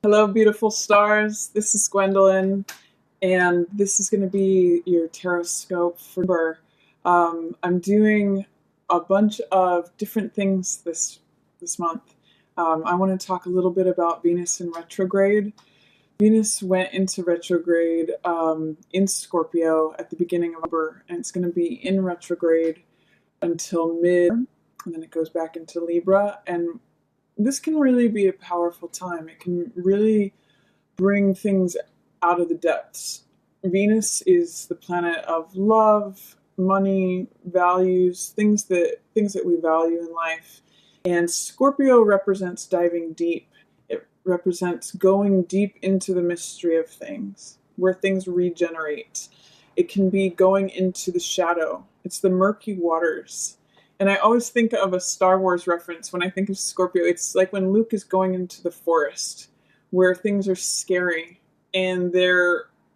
Hello, beautiful stars. This is Gwendolyn, and this is going to be your tarot scope for. I'm doing a bunch of different things this month. I want to talk a little bit about Venus in retrograde. Venus went into retrograde in Scorpio at the beginning of October, and it's going to be in retrograde until mid, and then it goes back into Libra. And this can really be a powerful time. It can really bring things out of the depths. Venus is the planet of love, money, values, things that we value in life. And Scorpio represents diving deep. It represents going deep into the mystery of things, where things regenerate. It can be going into the shadow. It's the murky waters. And I always think of a Star Wars reference when I think of Scorpio. It's like when Luke is going into the forest where things are scary and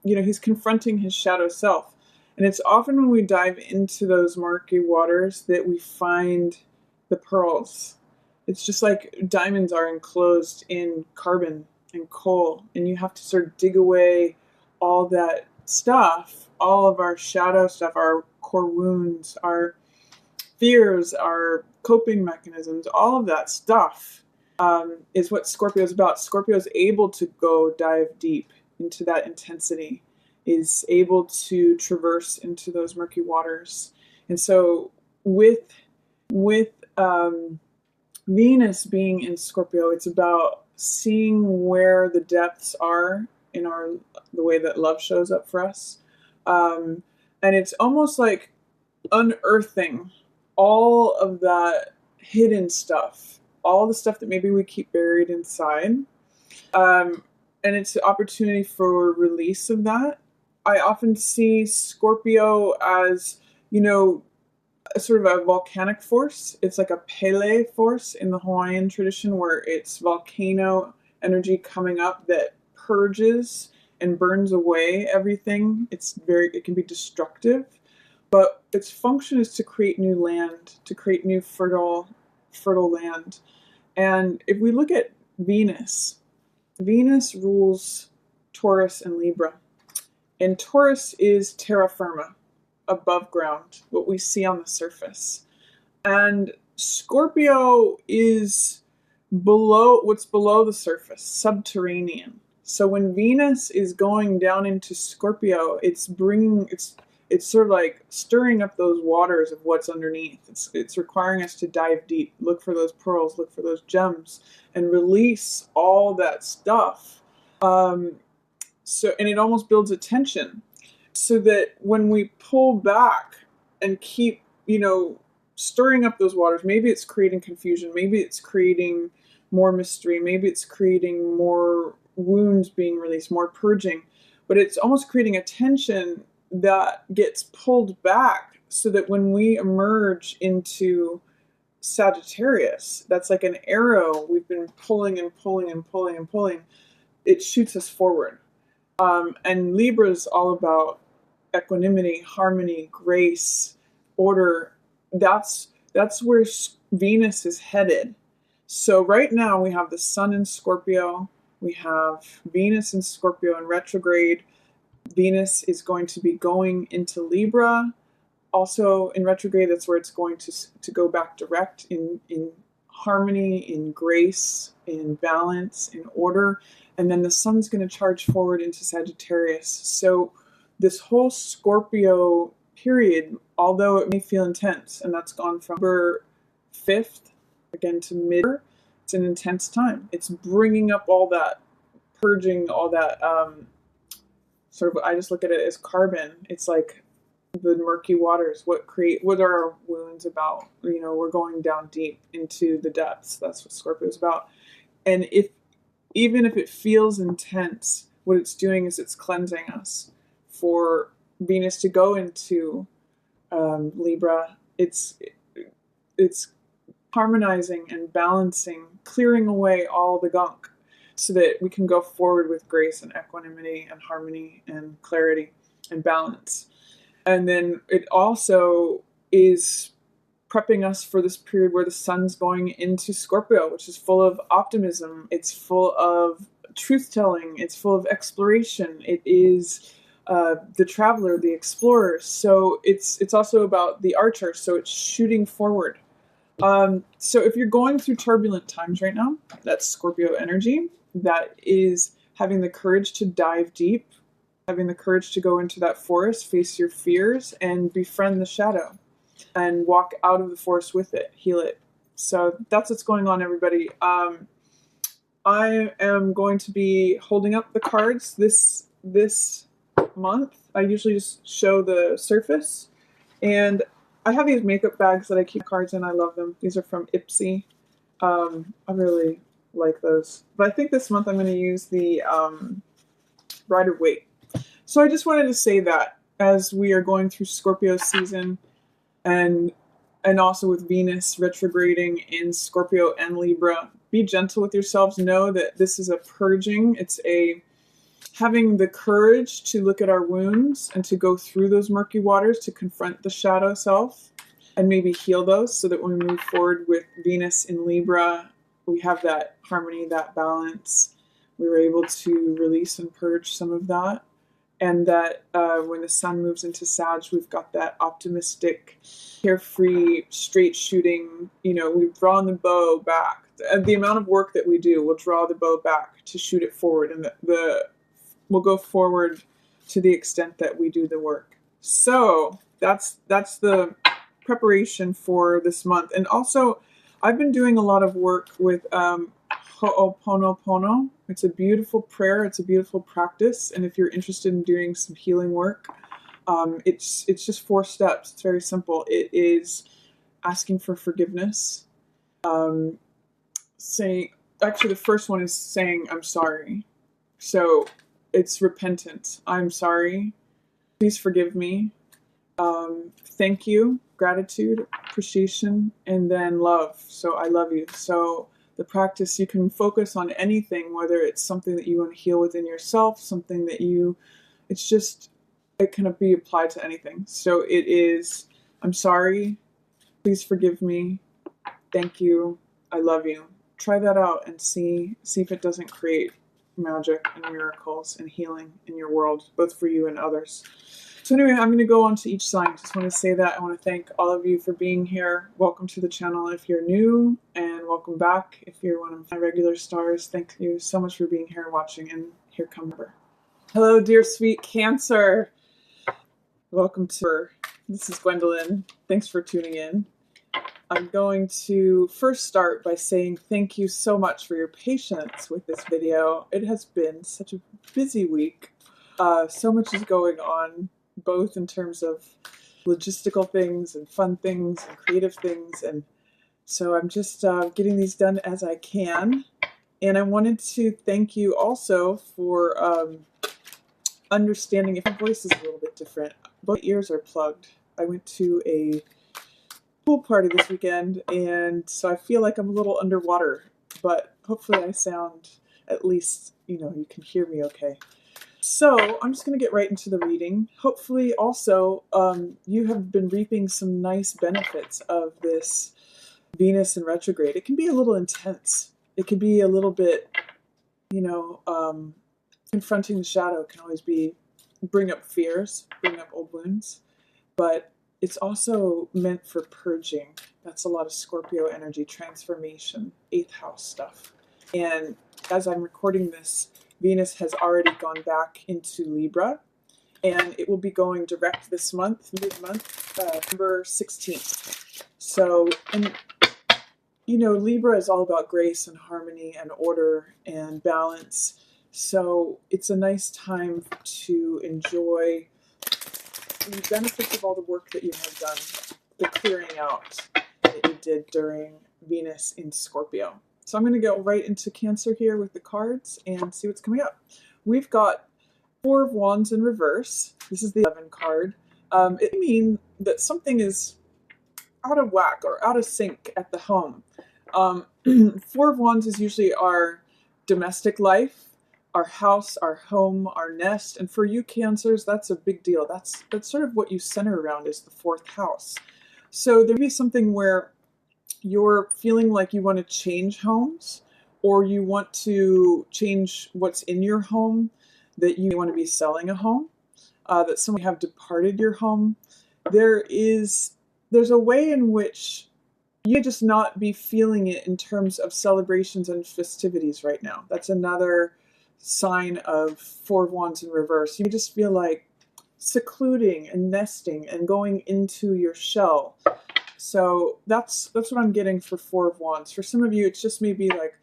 he's confronting his shadow self. And it's often when we dive into those murky waters that we find the pearls. It's just like diamonds are enclosed in carbon and coal, and you have to sort of dig away all that stuff, all of our shadow stuff, our core wounds, our fears, our coping mechanisms, all of that stuff is what Scorpio is about. Scorpio is able to go dive deep into that intensity, is able to traverse into those murky waters. And so with Venus being in Scorpio, it's about seeing where the depths are in the way that love shows up for us. And it's almost like unearthing all of that hidden stuff, all the stuff that maybe we keep buried inside. And it's an opportunity for release of that. I often see Scorpio as, a sort of a volcanic force. It's like a Pele force in the Hawaiian tradition, where it's volcano energy coming up that purges and burns away everything. It can be destructive. But its function is to create new land, to create new fertile land. And if we look at Venus rules Taurus and Libra. And Taurus is terra firma, above ground, what we see on the surface. And Scorpio is what's below the surface, subterranean. So when Venus is going down into Scorpio, it's sort of like stirring up those waters of what's underneath. It's requiring us to dive deep, look for those pearls, look for those gems, and release all that stuff. And it almost builds a tension, so that when we pull back and keep, stirring up those waters, maybe it's creating confusion, maybe it's creating more mystery, maybe it's creating more wounds being released, more purging, but it's almost creating a tension that gets pulled back, so that when we emerge into Sagittarius, that's like an arrow we've been pulling and pulling and pulling and pulling, it shoots us forward. And Libra is all about equanimity, harmony, grace, order. That's where Venus is headed. So right now we have the Sun in Scorpio, we have Venus in Scorpio in retrograde. Venus is going to be going into Libra. Also in retrograde, that's where it's going to go back direct in harmony, in grace, in balance, in order. And then the Sun's going to charge forward into Sagittarius. So this whole Scorpio period, although it may feel intense, and that's gone from October 5th again to mid, it's an intense time. It's bringing up all that, purging all that, sort of, I just look at it as carbon. It's like the murky waters. What are our wounds about? We're going down deep into the depths. That's what Scorpio is about. And even if it feels intense, what it's doing is it's cleansing us. For Venus to go into Libra, it's harmonizing and balancing, clearing away all the gunk, so that we can go forward with grace and equanimity and harmony and clarity and balance. And then it also is prepping us for this period where the Sun's going into Scorpio, which is full of optimism. It's full of truth-telling. It's full of exploration. It is the traveler, the explorer. So it's also about the archer. So it's shooting forward. So if you're going through turbulent times right now, that's Scorpio energy. That is having the courage to dive deep, having the courage to go into that forest, face your fears, and befriend the shadow, and walk out of the forest with it, heal it. So that's what's going on, everybody. I am going to be holding up the cards this month. I usually just show the surface, and I have these makeup bags that I keep cards in. I love them. These are from Ipsy. I really like those. But I think this month I'm going to use the Rider-Waite. So I just wanted to say that as we are going through Scorpio season, and also with Venus retrograding in Scorpio and Libra, be gentle with yourselves. Know that this is a purging. It's a having the courage to look at our wounds and to go through those murky waters, to confront the shadow self and maybe heal those, so that when we move forward with Venus in Libra, we have that harmony, that balance. We were able to release and purge some of that. And that when the sun moves into Sag, we've got that optimistic, carefree, straight shooting. We've drawn the bow back. The amount of work that we do, we'll draw the bow back to shoot it forward, and we'll go forward to the extent that we do the work. So that's the preparation for this month. And also, I've been doing a lot of work with Ho'oponopono. It's a beautiful prayer. It's a beautiful practice. And if you're interested in doing some healing work, it's just 4 steps. It's very simple. It is asking for forgiveness. Actually, the first one is saying, I'm sorry. So it's repentance. I'm sorry. Please forgive me. Thank you. Gratitude, appreciation, and then love. So I love you. So the practice, you can focus on anything, whether it's something that you want to heal within yourself, something that it can be applied to anything. So it is, I'm sorry, please forgive me, thank you, I love you. Try that out and see if it doesn't create magic and miracles and healing in your world, both for you and others. So anyway, I'm going to go on to each sign. Just want to say that. I want to thank all of you for being here. Welcome to the channel if you're new, and welcome back if you're one of my regular stars. Thank you so much for being here and watching, and here come her. Hello, dear sweet Cancer. Welcome to her. This is Gwendolyn. Thanks for tuning in. I'm going to first start by saying thank you so much for your patience with this video. It has been such a busy week. So much is going on, both in terms of logistical things and fun things and creative things. And so I'm just getting these done as I can. And I wanted to thank you also for understanding if my voice is a little bit different. Both ears are plugged. I went to a pool party this weekend, and so I feel like I'm a little underwater, but hopefully I sound, at least, you can hear me okay. So I'm just going to get right into the reading. Hopefully also you have been reaping some nice benefits of this Venus in retrograde. It can be a little intense. It can be a little bit, confronting the shadow can always bring up fears, bring up old wounds, but it's also meant for purging. That's a lot of Scorpio energy, transformation, 8th house stuff. And as I'm recording this, Venus has already gone back into Libra, and it will be going direct this month, mid-month, November 16th. So, and Libra is all about grace and harmony and order and balance. So it's a nice time to enjoy the benefits of all the work that you have done, the clearing out that you did during Venus in Scorpio. So I'm going to go right into Cancer here with the cards and see what's coming up. We've got 4 of Wands in reverse. This is the 11 card. It means that something is out of whack or out of sync at the home. 4 of Wands is usually our domestic life, our house, our home, our nest. And for you Cancers, that's a big deal. That's sort of what you center around, is the 4th house. So there may be something where you're feeling like you want to change homes, or you want to change what's in your home, that you want to be selling a home, that someone have departed your home, there's a way in which you may just not be feeling it in terms of celebrations and festivities right now. That's another sign of Four of Wands in reverse. You just feel like secluding and nesting and going into your shell. So that's what I'm getting for Four of Wands. For some of you, it's just maybe like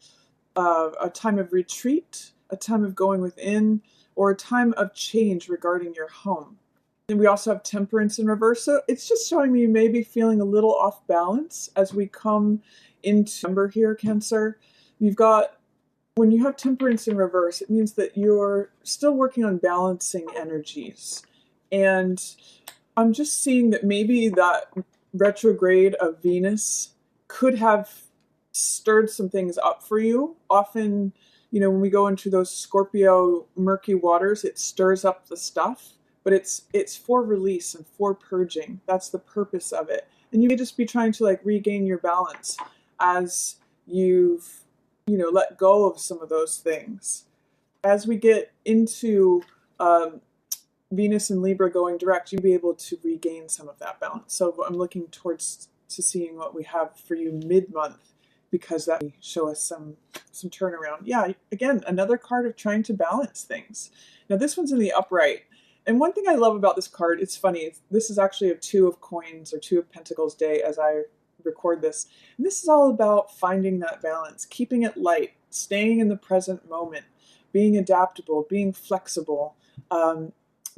a time of retreat, a time of going within, or a time of change regarding your home. And we also have Temperance in reverse. So it's just showing me you may be feeling a little off balance as we come into November here, Cancer. You've got, when you have Temperance in reverse, it means that you're still working on balancing energies. And I'm just seeing that maybe that retrograde of Venus could have stirred some things up for you. Often, when we go into those Scorpio murky waters, it stirs up the stuff, but it's for release and for purging. That's the purpose of it. And you may just be trying to like regain your balance as you've, let go of some of those things. As we get into Venus and Libra going direct, you'll be able to regain some of that balance. So I'm looking towards to seeing what we have for you mid-month, because that will show us some turnaround. Yeah, again, another card of trying to balance things. Now this one's in the upright. And one thing I love about this card, it's funny, this is actually a Two of Coins or Two of Pentacles day as I record this. And this is all about finding that balance, keeping it light, staying in the present moment, being adaptable, being flexible,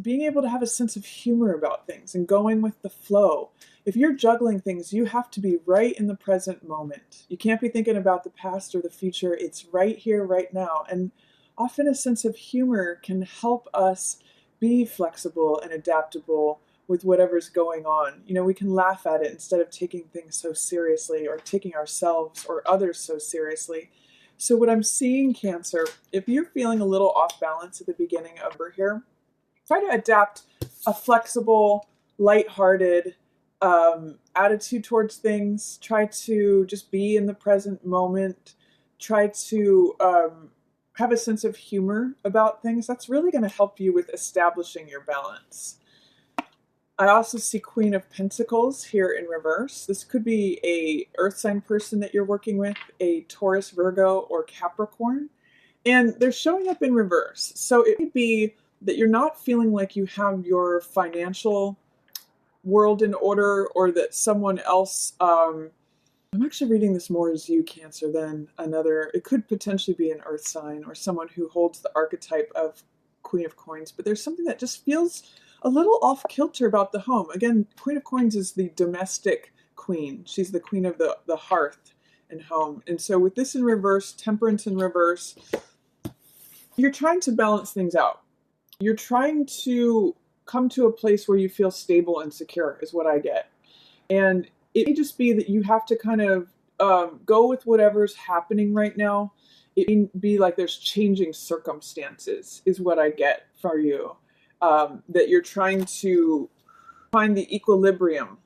being able to have a sense of humor about things and going with the flow. If you're juggling things, you have to be right in the present moment. You can't be thinking about the past or the future. It's right here, right now. And often a sense of humor can help us be flexible and adaptable with whatever's going on. We can laugh at it instead of taking things so seriously or taking ourselves or others so seriously. So what I'm seeing, Cancer, if you're feeling a little off balance at the beginning of here, try to adapt a flexible, lighthearted attitude towards things. Try to just be in the present moment. Try to have a sense of humor about things. That's really going to help you with establishing your balance. I also see Queen of Pentacles here in reverse. This could be a earth sign person that you're working with, a Taurus, Virgo, or Capricorn. And they're showing up in reverse. So it could be that you're not feeling like you have your financial world in order, or that someone else, I'm actually reading this more as you, Cancer, than another. It could potentially be an earth sign or someone who holds the archetype of Queen of Coins, but there's something that just feels a little off kilter about the home. Again, Queen of Coins is the domestic queen. She's the queen of the hearth and home. And so with this in reverse, Temperance in reverse, you're trying to balance things out. You're trying to come to a place where you feel stable and secure is what I get. And it may just be that you have to kind of go with whatever's happening right now. It may be like there's changing circumstances is what I get for you. That you're trying to find the equilibrium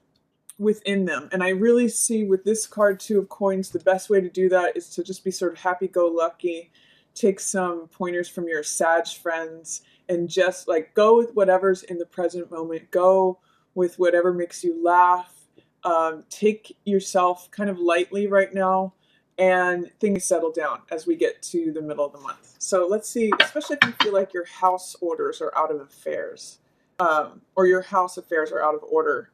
within them. And I really see with this card, Two of Coins, the best way to do that is to just be sort of happy-go-lucky, take some pointers from your Sag friends, and just like go with whatever's in the present moment. Go with whatever makes you laugh. Take yourself kind of lightly right now, and things settle down as we get to the middle of the month. So let's see, especially if you feel like your house orders are out of affairs, or your house affairs are out of order.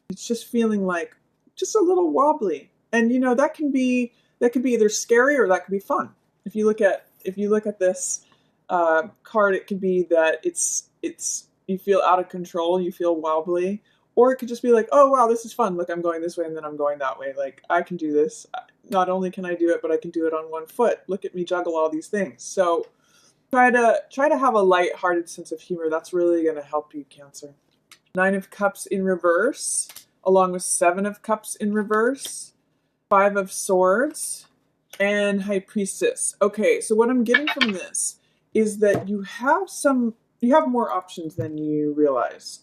It's just feeling like just a little wobbly. And that can be either scary or that could be fun. If you look at this card, it could be that it's you feel out of control, you feel wobbly, or it could just be like, oh wow, this is fun. Look, I'm going this way and then I'm going that way. Like, I can do this. Not only can I do it, but I can do it on one foot. Look at me juggle all these things. So try to have a light-hearted sense of humor. That's really going to help you, Cancer. Nine of Cups in reverse, along with Seven of Cups in reverse, Five of Swords, and High Priestess. Okay, so what I'm getting from this is that you have more options than you realize.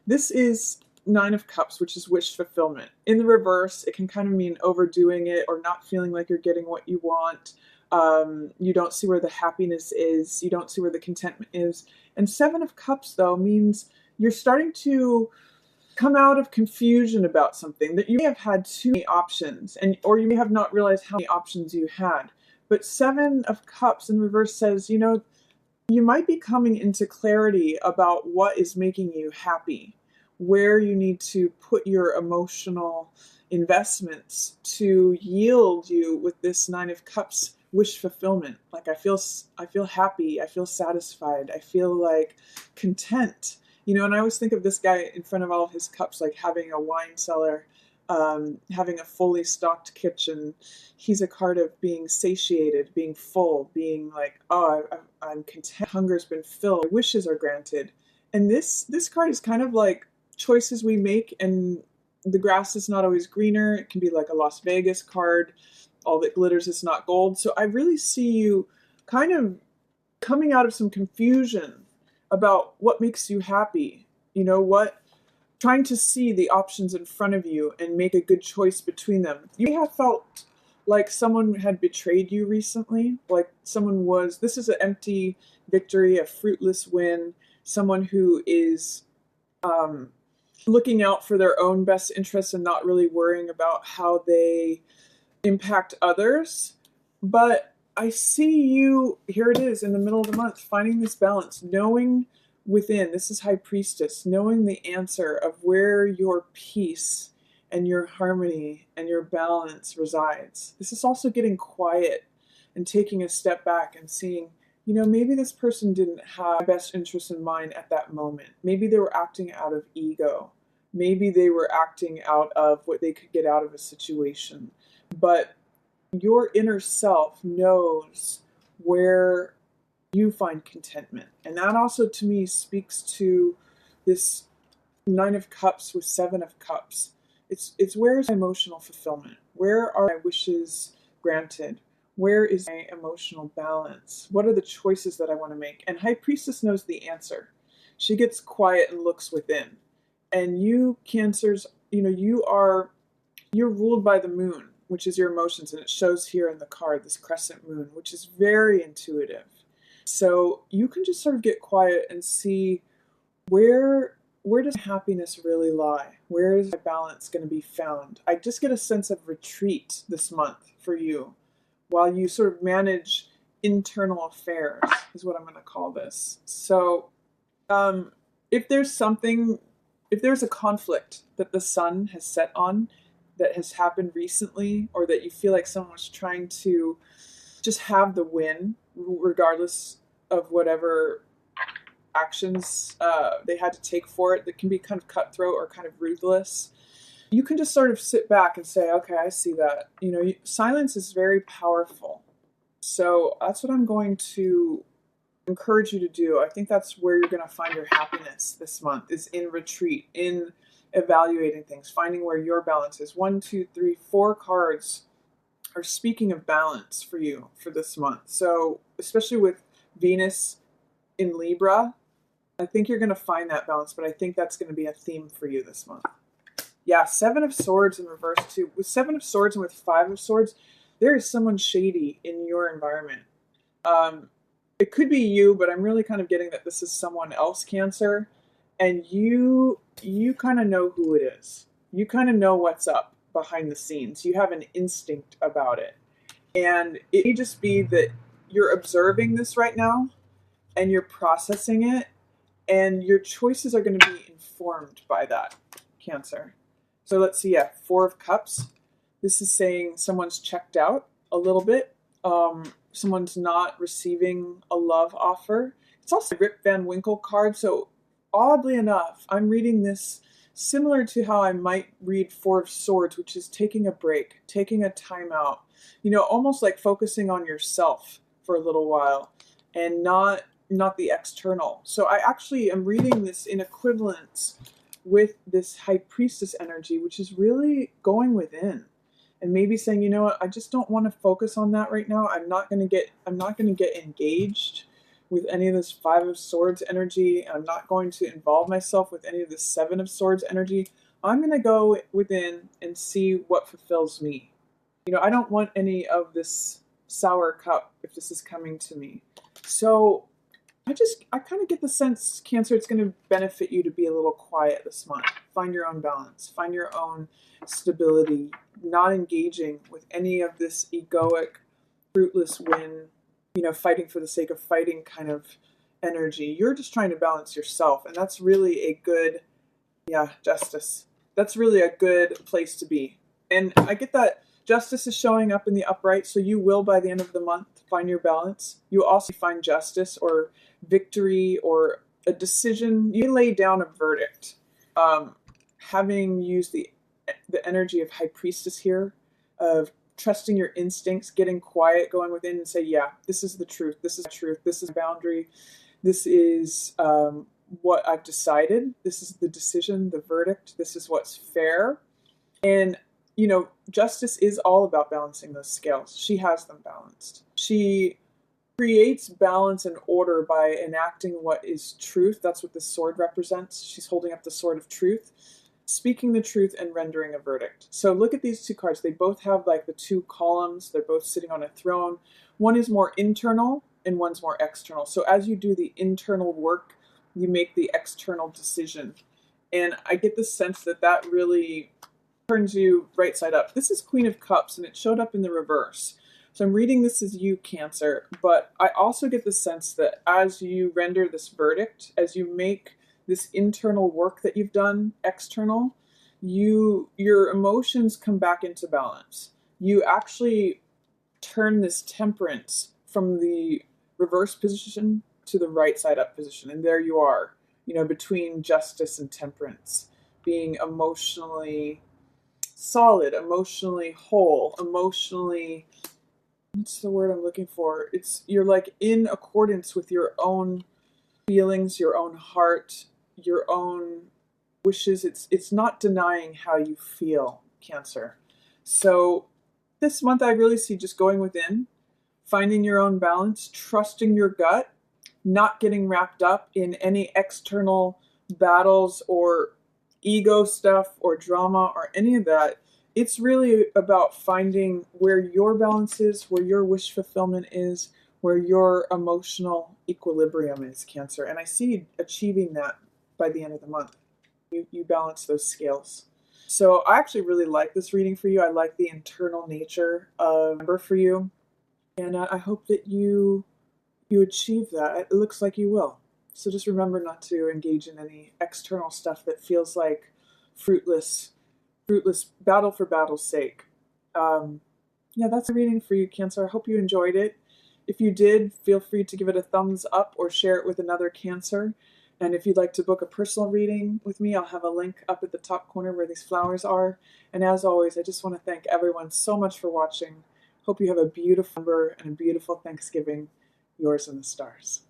This is Nine of Cups, which is wish fulfillment. In the reverse, it can kind of mean overdoing it or not feeling like you're getting what you want. You don't see where the happiness is. You don't see where the contentment is. And Seven of Cups, though, means you're starting to come out of confusion about something, that you may have had too many options, or you may have not realized how many options you had. But Seven of Cups in reverse says, you might be coming into clarity about what is making you happy, where you need to put your emotional investments to yield you with this Nine of Cups wish fulfillment. Like I feel happy, I feel satisfied, I feel like content. And I always think of this guy in front of all of his cups, like having a wine cellar, having a fully stocked kitchen. He's a card of being satiated, being full, being like, oh, I'm content. Hunger's been filled. My wishes are granted. And this card is kind of like choices we make, and the grass is not always greener. It can be like a Las Vegas card. All that glitters is not gold. So I really see you kind of coming out of some confusion about what makes you happy. Trying to see the options in front of you and make a good choice between them. You may have felt like someone had betrayed you recently, like this is an empty victory, a fruitless win, someone who is looking out for their own best interests and not really worrying about how they impact others. But I see you, here it is, in the middle of the month, finding this balance, knowing within, this is High Priestess, knowing the answer of where your peace and your harmony and your balance resides. This is also getting quiet and taking a step back and seeing, maybe this person didn't have my best interest in mind at that moment. Maybe they were acting out of ego. Maybe they were acting out of what they could get out of a situation. But your inner self knows where you find contentment. And that also, to me, speaks to this Nine of Cups with Seven of Cups. It's where is my emotional fulfillment? Where are my wishes granted? Where is my emotional balance? What are the choices that I want to make? And High Priestess knows the answer. She gets quiet and looks within. And you, Cancers, you're ruled by the moon, which is your emotions, and it shows here in the card, this crescent moon, which is very intuitive. So you can just sort of get quiet and see where does happiness really lie? Where is my balance going to be found? I just get a sense of retreat this month for you while you sort of manage internal affairs, is what I'm going to call this. So if there's a conflict that the sun has set on that has happened recently, or that you feel like someone was trying to just have the win, regardless of whatever actions they had to take for it, that can be kind of cutthroat or kind of ruthless, you can just sort of sit back and say, okay, I see that. Silence is very powerful. So that's what I'm going to encourage you to do. I think that's where you're going to find your happiness this month, is in retreat, in evaluating things, finding where your balance is. 1, 2, 3, 4 cards are speaking of balance for you for this month. So especially with Venus in Libra, I think you're going to find that balance, but I think that's going to be a theme for you this month. Yeah, Seven of Swords in reverse too. With Seven of Swords and with Five of Swords, there is someone shady in your environment. It could be you, but I'm really kind of getting that this is someone else, Cancer, and you kind of know who it is. You kind of know what's up behind the scenes. You have an instinct about it. And it may just be that you're observing this right now and you're processing it, and your choices are going to be informed by that, Cancer. So let's see, 4 of Cups. This is saying someone's checked out a little bit. Someone's not receiving a love offer. It's also a Rip Van Winkle card, so oddly enough, I'm reading this similar to how I might read 4 of Swords, which is taking a break, taking a time out, almost like focusing on yourself for a little while and not the external. So I actually am reading this in equivalence with this High Priestess energy, which is really going within and maybe saying, you know what, I just don't want to focus on that right now. I'm not going to get engaged with any of this 5 of Swords energy. I'm not going to involve myself with any of this 7 of Swords energy. I'm going to go within and see what fulfills me. I don't want any of this sour cup if this is coming to me. So I kind of get the sense, Cancer, it's going to benefit you to be a little quiet this month. Find your own balance, find your own stability, not engaging with any of this egoic, fruitless win, fighting for the sake of fighting kind of energy. You're just trying to balance yourself, and that's really a good, justice. That's really a good place to be. And I get that justice is showing up in the upright, so you will, by the end of the month, find your balance. You also find justice or victory or a decision. You lay down a verdict. Having used the energy of High Priestess here, of trusting your instincts, getting quiet, going within and say, yeah, this is the truth. This is the truth. This is a boundary. This is what I've decided. This is the decision, the verdict. This is what's fair. And Justice is all about balancing those scales. She has them balanced. She creates balance and order by enacting what is truth. That's what the sword represents. She's holding up the sword of truth, speaking the truth and rendering a verdict. So look at these two cards. They both have like the two columns. They're both sitting on a throne. One is more internal and one's more external. So as you do the internal work, you make the external decision. And I get the sense that that really turns you right side up. This is Queen of Cups, and it showed up in the reverse. So I'm reading this as you, Cancer, but I also get the sense that as you render this verdict, as you make this internal work that you've done external, your emotions come back into balance. You actually turn this Temperance from the reverse position to the right side up position, and there you are, between Justice and Temperance, being emotionally solid, emotionally whole, emotionally, what's the word I'm looking for? You're like in accordance with your own feelings, your own heart, your own wishes. It's not denying how you feel, Cancer. So this month I really see just going within, finding your own balance, trusting your gut, not getting wrapped up in any external battles or ego stuff or drama or any of that. It's really about finding where your balance is, where your wish fulfillment is, where your emotional equilibrium is, Cancer. And I see you achieving that by the end of the month. You balance those scales. So I actually really like this reading for you. I like the internal nature of number for you. And I hope that you achieve that. It looks like you will. So just remember not to engage in any external stuff that feels like fruitless battle for battle's sake. That's a reading for you, Cancer. I hope you enjoyed it. If you did, feel free to give it a thumbs up or share it with another Cancer. And if you'd like to book a personal reading with me, I'll have a link up at the top corner where these flowers are. And as always, I just want to thank everyone so much for watching. Hope you have a beautiful November and a beautiful Thanksgiving. Yours in the stars.